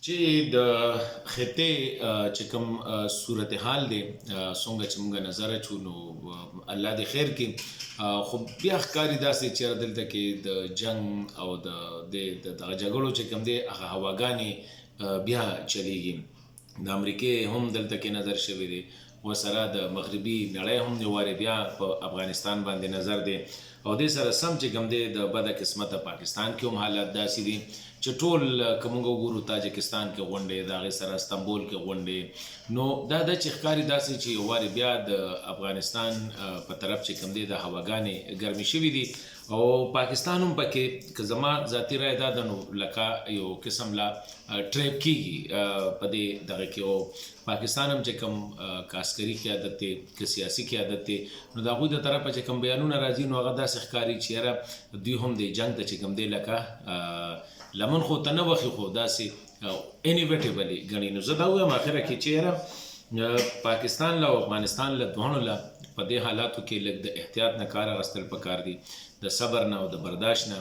چې د خطې چې کوم صورتحال دی څنګه چې موږ نظر اچو نو الله دې خیر کړي. خو بیا ښکاري داسې چې دلته کې د جنګ او د دغه جګړو چې کوم دی هغه هواګانې بیا چلیږي. د امریکې هم دلته کې نظر شوی دی، ورسره د مغربي نړۍ هم یو وارې بیا په افغانستان باندې نظر دی. او دې سره سم چې کوم دی د بده قسمته پاکستان کې هم حالات داسې دي چې ټول که موږ وګورو تاجکستان کې غونډې، د هغې سره استنبول کې غونډې، نو دا چې ښکاري داسې چې یو وارې بیا د افغانستان په طرف چې کوم دی د هواګانې ګرمې شوي دي. او پاکستان هم پکې که زما ذاتي رای دا ده نو لکه یو قسم لا ټریپ کېږي په دې دغه کې. او پاکستان هم چې کوم که عسکري قیادت دی که سیاسي قیادت دی نو د هغوی د طرفه چې کوم بیانونه راځي نو هغه داسې ښکاري چې یاره دوی هم د جنګ ته چې کوم دی لکه لمن خو ته نه وخي خو داسې انیویټیبلي ګڼي. نو زه دا ووایم اخره کې چې یاره پاکستان له او افغانستان له دواړو له په دې حالاتو کې لږ د احتیاط نه کار اخیستل پکار دي، د صبر نه او د برداشت نه.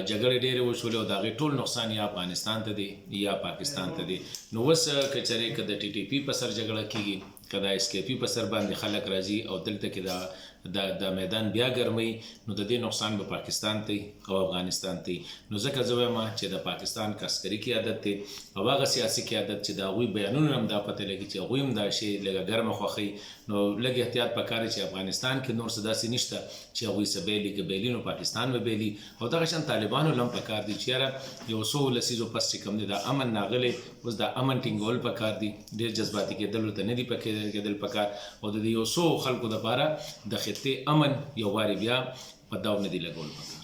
جګړې ډېرې وشولې او د هغې ټول نقصان یا افغانستان ته دی یا پاکستان ته دی. نو اوس که چېرې که د ټي ټي پي په سر جګړه کېږي، که د اس کې پي په سر باندې خلک راځي او دلته کې د میدان بیا ګرموي نو د دې نقصان به پاکستان ته او افغانستان ته. نو ځکه زه وایم چې د پاکستان که عسکري قیادت دی او هغه سیاسي قیادت چې د هغوی بیانونه هم دا پته لګي چې هغوی هم دا شی لږه ګرمه خوښوي، نو لږ احتیاط پکار دی چې افغانستان کې نور څه داسې نشته چې هغوی څه بیلي، که بیلي نو پاکستان به بیلي. او دغه شان طالبانو له هم پکار دی چې یاره یو څو لسیزو پس چې کوم دی دا امن راغلی، اوس دا امن ټینګول پکار دي، ډېر جذباتي کېدلو ته نه دي کېدل پکار. او د دې یو څو خلکو دپاره د خطې امن یو وارې بیا په داو نه دي لګول پکار.